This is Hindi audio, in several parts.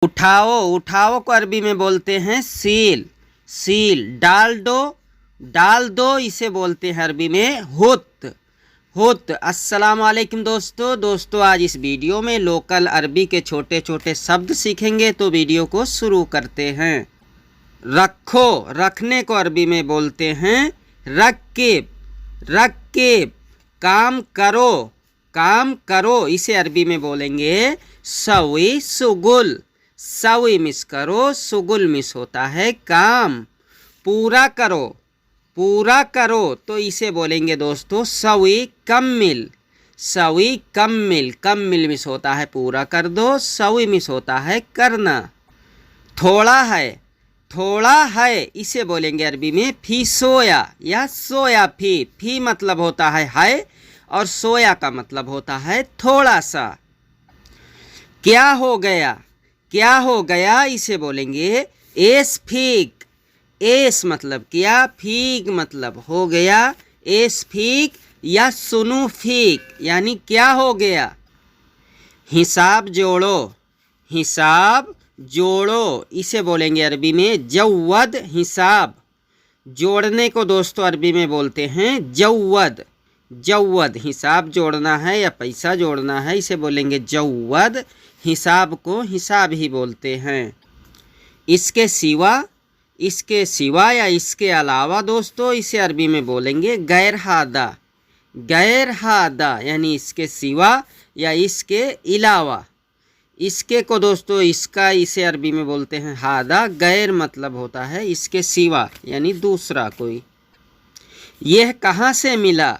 उठाओ, उठाओ को अरबी में बोलते हैं सील, सील। डाल दो, डाल दो इसे बोलते हैं अरबी में हुत, हुत। अस्सलाम वालेकुम दोस्तों, आज इस वीडियो में लोकल अरबी के छोटे छोटे शब्द सीखेंगे, तो वीडियो को शुरू करते हैं। रखो, रखने को अरबी में बोलते हैं रक्किब, रक्किब। काम करो, काम करो इसे अरबी में बोलेंगे सवी सुगुल, सवी मिस करो, सुगुल मिस होता है काम। पूरा करो, पूरा करो तो इसे बोलेंगे दोस्तों सवी कम्मिल, सवी कम्मिल। कम्मिल मिस होता है पूरा कर दो, सवी मिस होता है करना। थोड़ा है, थोड़ा है इसे बोलेंगे अरबी में फी सोया या सोया फी। फी मतलब होता है और सोया का मतलब होता है थोड़ा सा। क्या हो गया, क्या हो गया इसे बोलेंगे एस फीक। एस मतलब क्या, फीक मतलब हो गया। एस फीक या सुनु फीक यानी क्या हो गया। हिसाब जोड़ो, हिसाब जोड़ो इसे बोलेंगे अरबी में जव्वद हिसाब। जोड़ने को दोस्तों अरबी में बोलते हैं जव्वद, जव्वद। हिसाब जोड़ना है या पैसा जोड़ना है इसे बोलेंगे जव्वद। हिसाब को हिसाब ही बोलते हैं। इसके सिवा, इसके सिवा या इसके अलावा दोस्तों इसे अरबी में बोलेंगे गैर हादा, गैर हादा यानी इसके सिवा या इसके अलावा। इसके को दोस्तों इसका इसे अरबी में बोलते हैं हादा। गैर मतलब होता है इसके सिवा यानी दूसरा कोई। यह कहाँ से मिला,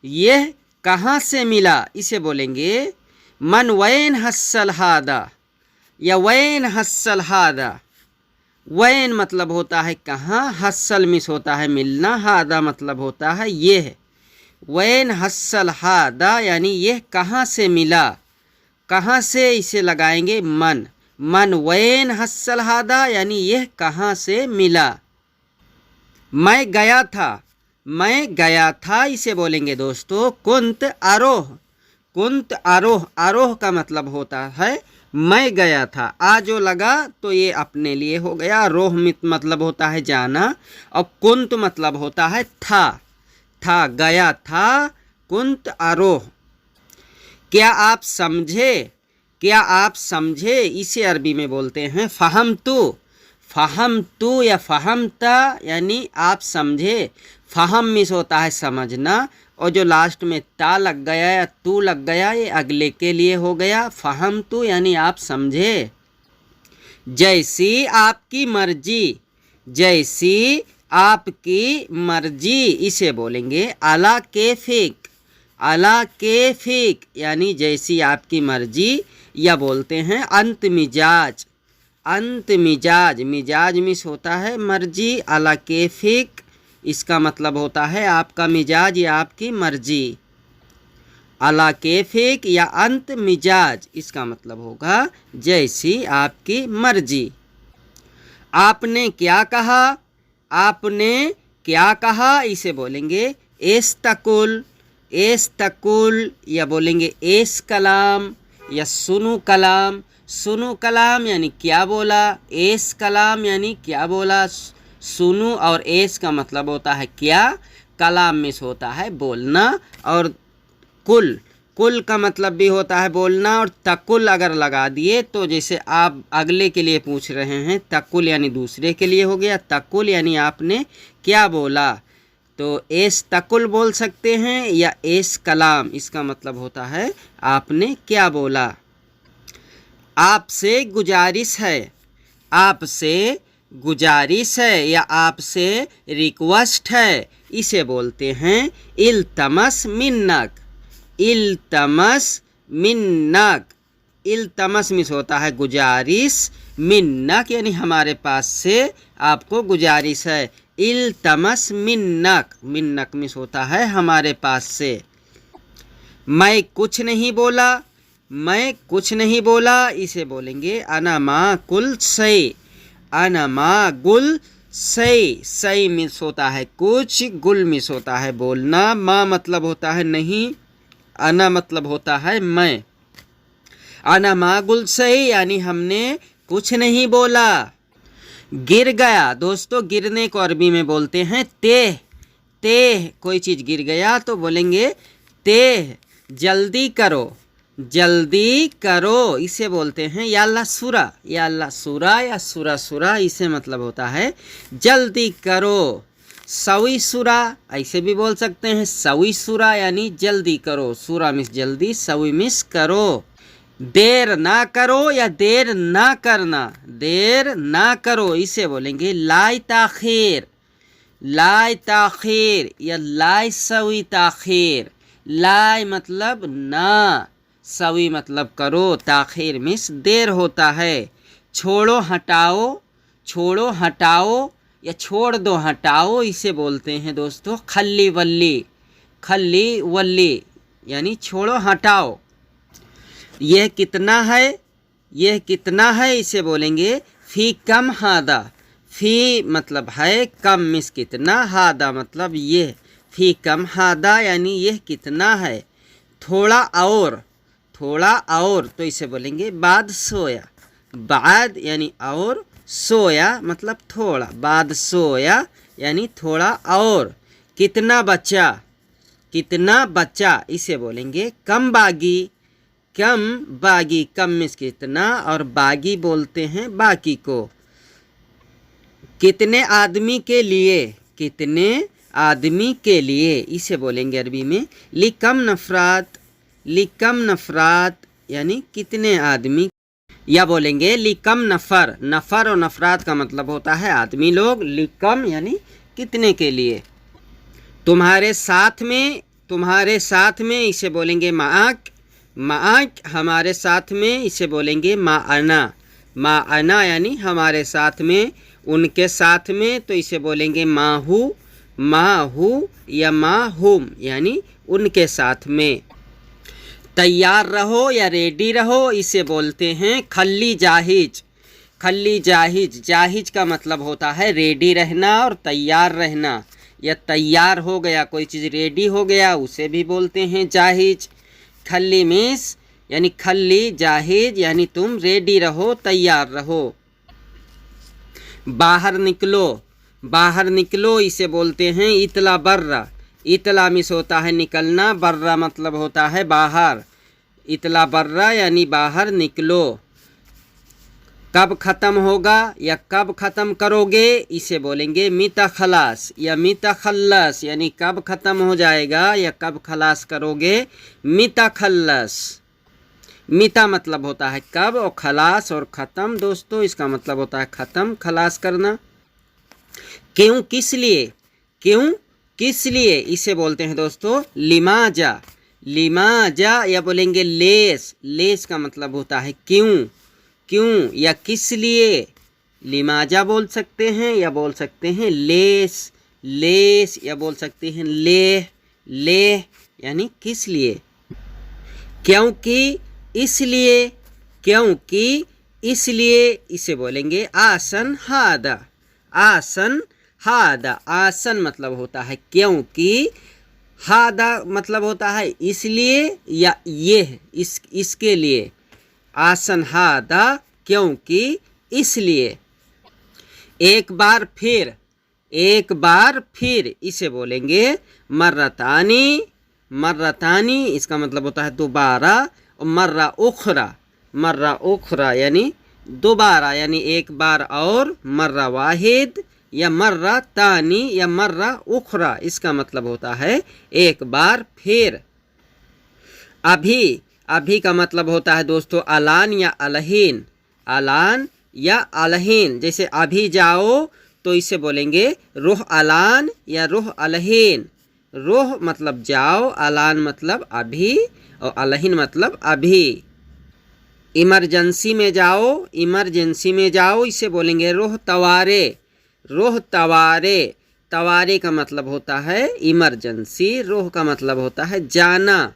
यह कहाँ से मिला इसे बोलेंगे मन वैन हस्सल हादा या वैन हस्सल हादा। वैन मतलब होता है कहाँ, हस्सल मिस होता है मिलना, हादा मतलब होता है यह। वैन हस्सल हादा यानी यह कहाँ से मिला। कहाँ से इसे लगाएंगे मन, मन वैन हस्सल हादा यानी यह कहाँ से मिला। मैं गया था, मैं गया था इसे बोलेंगे दोस्तों कुंत आरोह, कुंत आरोह। आरोह का मतलब होता है मैं गया था। आ जो लगा तो ये अपने लिए हो गया। रोह मतलब होता है जाना और कुंत मतलब होता है था, था गया था। कुंत आरोह। क्या आप समझे, क्या आप समझे इसे अरबी में बोलते हैं फ़हम तू, फ़हम तू या फ़हमता यानी आप समझे। फ़हम मिस होता है समझना और जो लास्ट में ता लग गया या तू लग गया ये अगले के लिए हो गया। फ़हम तू यानी आप समझे। जैसी आपकी मर्जी, जैसी आपकी मर्जी इसे बोलेंगे अला केफिक, अला केफिक यानी जैसी आपकी मर्जी। या बोलते हैं अंत मिजाज, अंत मिजाज। मिजाज मिस होता है मर्जी, अला केफिक इसका मतलब होता है आपका मिजाज या आपकी मर्जी। अला केफिक या अंत मिजाज इसका मतलब होगा जैसी आपकी मर्जी। आपने क्या कहा, आपने क्या कहा इसे बोलेंगे एस्तकुल, एस्तकुल। या बोलेंगे एस कलाम या सुनु कलाम। सुनु कलाम यानी क्या बोला, एस कलाम यानी क्या बोला। सुनु और एस का मतलब होता है क्या, कलाम मिस होता है बोलना। और कुल, कुल का मतलब भी होता है बोलना। और तकुल अगर लगा दिए तो जैसे आप अगले के लिए पूछ रहे हैं, तकुल यानी दूसरे के लिए हो गया। तकुल यानी आपने क्या बोला, तो एस तकुल बोल सकते हैं या एस कलाम इसका मतलब होता है आपने क्या बोला। आपसे गुजारिश है, आपसे गुजारिश है या आपसे रिक्वेस्ट है इसे बोलते हैं इल्तमस मिन्नक, इल्तमस मिन्नक। इल्तमस मिस होता है गुजारिश, मिन्नक यानी हमारे पास से आपको गुजारिश है। इल्तमस मिन्नक, मिन्नक मिस होता है हमारे पास से। मैं कुछ नहीं बोला, मैं कुछ नहीं बोला इसे बोलेंगे अना मा कुल सही, अना मा गुल सही। सही मिस होता है कुछ, गुल मिस होता है बोलना। मा मतलब होता है नहीं, अना मतलब होता है मैं। अना मा गुल सही यानी हमने कुछ नहीं बोला। गिर गया दोस्तों, गिरने को अरबी में बोलते हैं तेह। तेह, कोई चीज़ गिर गया तो बोलेंगे तेह। जल्दी करो, जल्दी करो इसे बोलते हैं याल्ला सुरा। याल्ला सुरा या सुरा सुरा, इसे मतलब होता है जल्दी करो। सवी सुरा ऐसे भी बोल सकते हैं, सवी सुरा यानी जल्दी करो। सुरा मिस जल्दी, सवी मिस करो। देर ना करो या देर ना करना, देर ना करो इसे बोलेंगे लाई ताखीर। लाई ताखीर या लाई सवी ताखीर। लाई मतलब ना, सवी मतलब करो, ताखीर मिस देर होता है। छोड़ो हटाओ, छोड़ो हटाओ या छोड़ दो हटाओ इसे बोलते हैं दोस्तों खल्ली वल्ली। खल्ली वल्ली यानी छोड़ो हटाओ। यह कितना है, यह कितना है इसे बोलेंगे फ़ी कम हादा। फ़ी मतलब है, कम मिस कितना, हादा मतलब यह। फ़ी कम हादा यानी यह कितना है। थोड़ा और, थोड़ा और तो इसे बोलेंगे बाद सोया। बाद यानी और, सोया मतलब थोड़ा, बाद सोया यानी थोड़ा और। कितना बचा, कितना बचा इसे बोलेंगे कम बागी। कम बागी, कम मिस कितना और बागी बोलते हैं बाकी को। कितने आदमी के लिए, कितने आदमी के लिए इसे बोलेंगे अरबी में लिकम नफरात। लिकम नफरात यानी कितने आदमी, या बोलेंगे लिकम नफ़र। नफ़र और नफरात का मतलब होता है आदमी लोग। लिकम यानी कितने के लिए। तुम्हारे साथ में, तुम्हारे साथ में इसे बोलेंगे माक। माक हमारे साथ में इसे बोलेंगे माअना। माअना यानी हमारे साथ में। उनके साथ में तो इसे बोलेंगे माहू। माहू या माहुम यानी उनके साथ में। तैयार रहो या रेडी रहो इसे बोलते हैं खल्ली जाहिज। खल्ली जाहिज, जाहिज का मतलब होता है रेडी रहना और तैयार रहना। या तैयार हो गया, कोई चीज़ रेडी हो गया उसे भी बोलते हैं जाहिज। खल्ली मिस यानी खल्ली, जाहिज यानी तुम रेडी रहो, तैयार रहो। बाहर निकलो, बाहर निकलो इसे बोलते हैं इतला बर्रा। इतला मिस होता है निकलना, बर्रा मतलब होता है बाहर। इतला बर्रा यानी बाहर निकलो। कब ख़त्म होगा या कब ख़त्म करोगे इसे बोलेंगे मिता खलास या मिता खल्लस, यानी कब ख़त्म हो जाएगा या कब खलास करोगे। मिता खल्लस, मिता मतलब होता है कब और खलास और ख़त्म दोस्तों इसका मतलब होता है ख़त्म, खलास करना। क्यों किस लिए, क्यों किस लिए इसे बोलते हैं दोस्तों लिमाजा। लिमाजा या बोलेंगे लेस। लेस का मतलब होता है क्यों, क्यों या किस लिए। लिमाजा बोल सकते हैं या बोल सकते हैं लेस। लेस या बोल सकते हैं लेह। लेह यानी किस लिए। क्योंकि इसलिए, क्योंकि इसलिए इसे बोलेंगे आसन हादा। आसन हादा, आसन मतलब होता है क्योंकि, हादा मतलब होता है इसलिए या ये इसके लिए। आसन हादा क्योंकि इसलिए। एक बार फिर, एक बार फिर इसे बोलेंगे मर्रतानी। मर्रतानी इसका मतलब होता है दोबारा। और मर्रा उखरा, मर्रा उखरा यानी दोबारा, यानी एक बार और। मर्रा वाहिद या मर्रा तानी या मर्रा उखरा इसका मतलब होता है एक बार फिर। अभी, अभी का मतलब होता है दोस्तों अलान या अलहीन। अलान या अलहीन, जैसे अभी जाओ तो इसे बोलेंगे रुह अलान या रुह अलहीन। रुह मतलब जाओ, अलान मतलब अभी और अलहीन मतलब अभी। इमरजेंसी में जाओ, इमरजेंसी में जाओ इसे बोलेंगे रुह तवारे। रुह तवारे, तवारे का मतलब होता है इमरजेंसी, रुह का मतलब होता है जाना।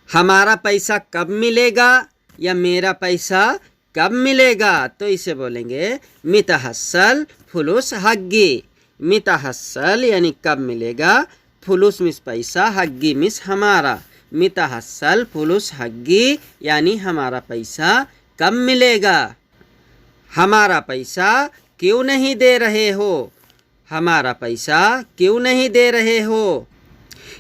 हमारा पैसा कब मिलेगा या मेरा पैसा कब मिलेगा तो इसे बोलेंगे मितहस्सल फुलुस हग्गी। मितहस्सल यानी कब मिलेगा, फुलुस मिस पैसा, हग्गी मिस हमारा। मितहस्सल फुलुस हग्गी यानी हमारा पैसा कब मिलेगा? हमारा पैसा क्यों नहीं दे रहे हो? हमारा पैसा क्यों नहीं दे रहे हो?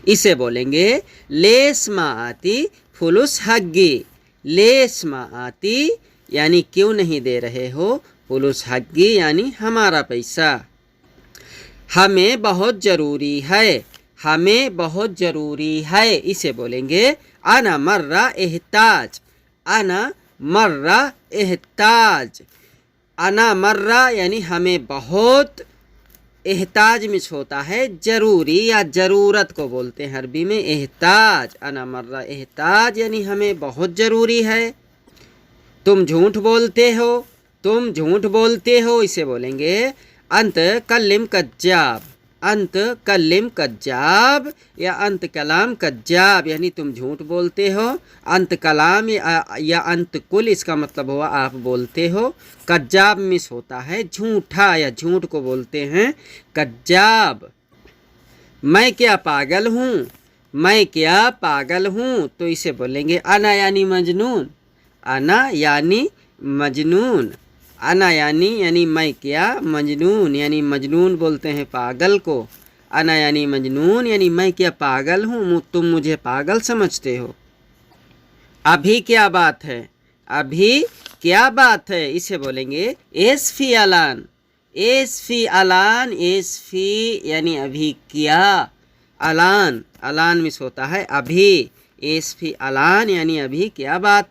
इसे बोलेंगे लेस मा आती फुलुस हग्गी। लेस मा आती यानी क्यों नहीं दे रहे हो, फुलुस हग्गी यानी हमारा पैसा। हमें बहुत ज़रूरी है। हमें बहुत ज़रूरी है, इसे बोलेंगे अना मर्रा एहताज। अना मर्रा एहताज। अना मर्रा यानी हमें बहुत, एहताज मिस होता है ज़रूरी या ज़रूरत को बोलते हैं अरबी में एहताज। अना मर्रा एहताज यानी हमें बहुत ज़रूरी है। तुम झूठ बोलते हो। तुम झूठ बोलते हो, इसे बोलेंगे अंत कल्लिम कज्जाब। अंत कल्लिम कज्जाब या अंत कलाम कज्जाब यानी तुम झूठ बोलते हो। अंत कलाम या अंत कुल इसका मतलब हुआ आप बोलते हो। कज्जाब मिस होता है झूठा या झूठ को बोलते हैं कज्जाब। मैं क्या पागल हूँ? मैं क्या पागल हूँ, तो इसे बोलेंगे अना यानी मजनून। अना यानी मजनून। अना यानी मैं क्या, मजनून यानी मजनून बोलते हैं पागल को। अना यानी मजनून यानी मैं क्या पागल हूँ, तुम मुझे पागल समझते हो। अभी क्या बात है? अभी क्या बात है, इसे बोलेंगे एसफी अलान। एसफी अलान, एसफी यानी अभी क्या, अलान, अलान मिस होता है अभी। एसफी अलान यानी अभी क्या बात